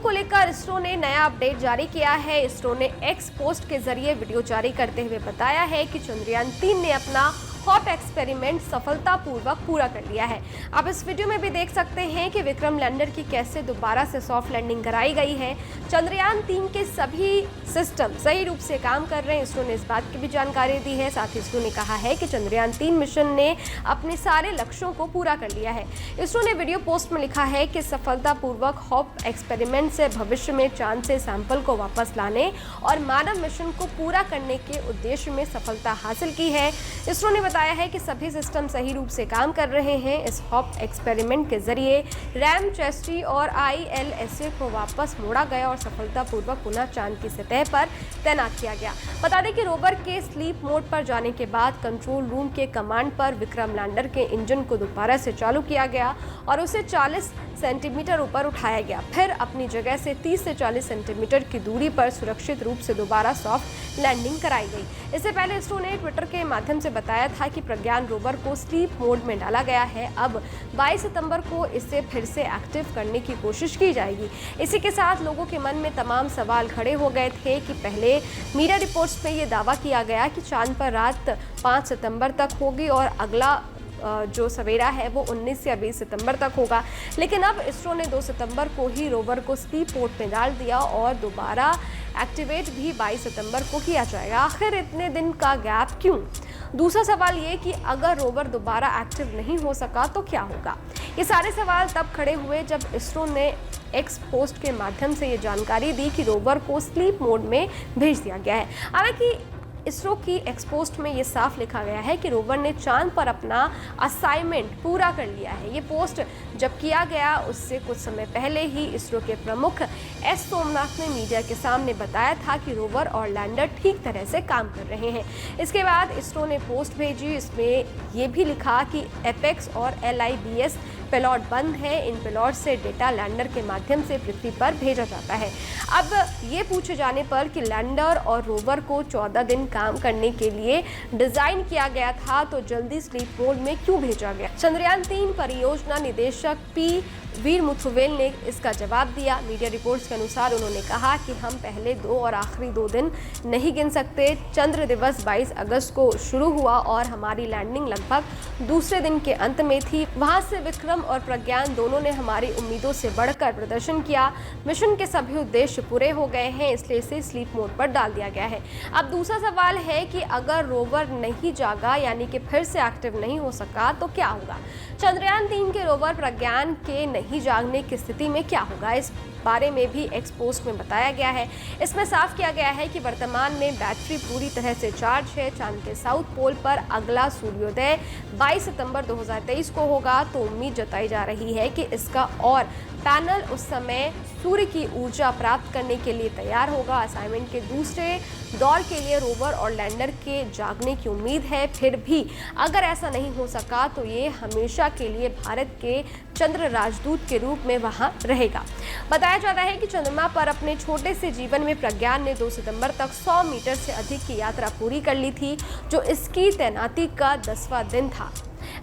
को लेकर इसरो ने नया अपडेट जारी किया है। इसरो ने एक्स पोस्ट के जरिए वीडियो जारी करते हुए बताया है कि चंद्रयान 3 ने अपना हॉप एक्सपेरिमेंट सफलतापूर्वक पूरा कर लिया है। आप इस वीडियो में भी देख सकते हैं कि विक्रम लैंडर की कैसे दोबारा से सॉफ्ट लैंडिंग कराई गई है। चंद्रयान 3 के सभी सिस्टम सही रूप से काम कर रहे हैं। इसरो ने इस बात की भी जानकारी दी है। साथ ही इसरो ने कहा है कि चंद्रयान 3 मिशन ने अपने सारे लक्ष्यों को पूरा कर लिया है। इसरो ने वीडियो पोस्ट में लिखा है कि सफलतापूर्वक हॉप एक्सपेरिमेंट से भविष्य में चांद से सैंपल को वापस लाने और मानव मिशन को पूरा करने के उद्देश्य में सफलता हासिल की है। इसरो ने बताया है कि सभी सिस्टम सही रूप से काम कर रहे हैं। इस हॉप एक्सपेरिमेंट के जरिए रैम, चेस्टी और ILSA को वापस मोड़ा गया और सफलतापूर्वक पुनः चांद की सतह पर तैनात किया गया। बता दें कि रोवर के स्लीप मोड पर जाने के बाद कंट्रोल रूम के कमांड पर विक्रम लैंडर के इंजन को दोबारा से चालू किया गया और उसे 40 सेंटीमीटर ऊपर उठाया गया। फिर अपनी जगह से 30 से 40 सेंटीमीटर की दूरी पर सुरक्षित रूप से दोबारा सॉफ्ट लैंडिंग कराई गई। इससे पहले इसरो ने ट्विटर के माध्यम से बताया था कि प्रज्ञान रोवर को स्लीप मोड में डाला गया है। अब 22 सितंबर को इसे फिर से एक्टिव करने की कोशिश की जाएगी। इसी के साथ लोगों के मन में तमाम सवाल खड़े हो गए थे कि पहले मीडिया रिपोर्ट्स में ये दावा किया गया कि चांद पर रात 5 सितंबर तक होगी और अगला जो सवेरा है वो 19 या 20 सितंबर तक होगा, लेकिन अब इसरो ने 2 सितंबर को ही रोवर को स्लीप मोड में डाल दिया और दोबारा एक्टिवेट भी 22 सितंबर को किया जाएगा। आखिर इतने दिन का गैप क्यों? दूसरा सवाल ये कि अगर रोवर दोबारा एक्टिव नहीं हो सका तो क्या होगा? ये सारे सवाल तब खड़े हुए जब इसरो ने एक्स पोस्ट के माध्यम से ये जानकारी दी कि रोवर को स्लीप मोड में भेज दिया गया है। हालांकि इसरो की एक्स पोस्ट में ये साफ लिखा गया है कि रोवर ने चांद पर अपना असाइनमेंट पूरा कर लिया है। ये पोस्ट जब किया गया उससे कुछ समय पहले ही इसरो के प्रमुख एस सोमनाथ ने मीडिया के सामने बताया था कि रोवर और लैंडर ठीक तरह से काम कर रहे हैं। इसके बाद इसरो ने पोस्ट भेजी। इसमें ये भी लिखा कि एपेक्स और LIBS पेलॉट बंद है। इन पेलॉट से डेटा लैंडर के माध्यम से पृथ्वी पर भेजा जाता है। अब ये पूछे जाने पर कि लैंडर और रोवर को 14 दिन काम करने के लिए डिजाइन किया गया था तो जल्दी स्लीप मोड में क्यों भेजा गया? चंद्रयान 3 परियोजना निदेशक P वीर मुथुवेल ने इसका जवाब दिया। मीडिया रिपोर्ट्स के अनुसार उन्होंने कहा कि हम पहले 2 और आखिरी 2 दिन नहीं गिन सकते। चंद्र दिवस 22 अगस्त को शुरू हुआ और हमारी लैंडिंग लगभग दूसरे दिन के अंत में थी। वहां से विक्रम और प्रज्ञान दोनों ने हमारी उम्मीदों से बढ़कर प्रदर्शन किया। मिशन के सभी उद्देश्य पूरे हो गए हैं, इसलिए इसे स्लीप मोड पर डाल दिया गया है। अब दूसरा सवाल है कि अगर रोवर नहीं जागा यानी कि फिर से एक्टिव नहीं हो सका तो क्या होगा? चंद्रयान 3 के रोवर प्रज्ञान के नहीं जागने की स्थिति में क्या होगा? इस बारे में भी एक्स पोस्ट में बताया गया है। इसमें साफ किया गया है कि वर्तमान में बैटरी पूरी तरह से चार्ज है। चांद के साउथ पोल पर अगला सूर्योदय 22 सितंबर 2023 को होगा तो उम्मीद जताई जा रही है कि इसका और पैनल उस समय सूर्य की ऊर्जा प्राप्त करने के लिए तैयार होगा। असाइनमेंट के दूसरे दौर के लिए रोवर और लैंडर के जागने की उम्मीद है। फिर भी अगर ऐसा नहीं हो सका तो ये हमेशा के लिए भारत के चंद्र राजदूत के रूप में वहां रहेगा। बताया जाता है कि चंद्रमा पर अपने छोटे से जीवन में प्रज्ञान ने 2 सितंबर तक 100 मीटर से अधिक की यात्रा पूरी कर ली थी, जो इसकी तैनाती का 10वां दिन था।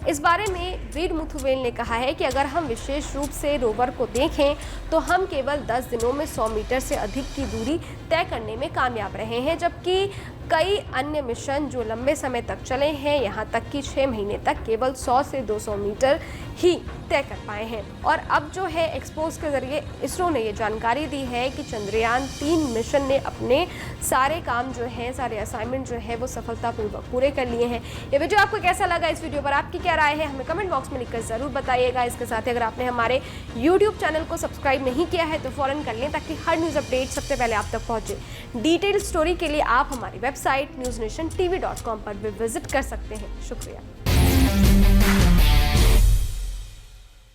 इस बारे में वीर मुथुवेल ने कहा है कि अगर हम विशेष रूप से रोवर को देखें तो हम केवल 10 दिनों में 100 मीटर से अधिक की दूरी तय करने में कामयाब रहे हैं, जबकि कई अन्य मिशन जो लंबे समय तक चले हैं, यहाँ तक कि 6 महीने तक केवल 100 से 200 मीटर ही तय कर पाए हैं। और अब जो है एक्सपोज के जरिए इसरो ने ये जानकारी दी है कि चंद्रयान 3 मिशन ने अपने सारे काम जो हैं, सारे असाइनमेंट जो है वो सफलतापूर्वक पूरे कर लिए हैं। ये वीडियो आपको कैसा लगा? इस वीडियो पर आपकी क्या राय है हमें कमेंट बॉक्स में लिखकर जरूर बताइएगा। इसके साथ ही अगर आपने हमारे YouTube चैनल को सब्सक्राइब नहीं किया है तो फौरन कर लें ताकि हर न्यूज़ अपडेट सबसे पहले आप तक पहुंचे। डिटेल स्टोरी के लिए आप हमारी वेबसाइट newsnationtv.com पर भी विजिट कर सकते हैं। शुक्रिया।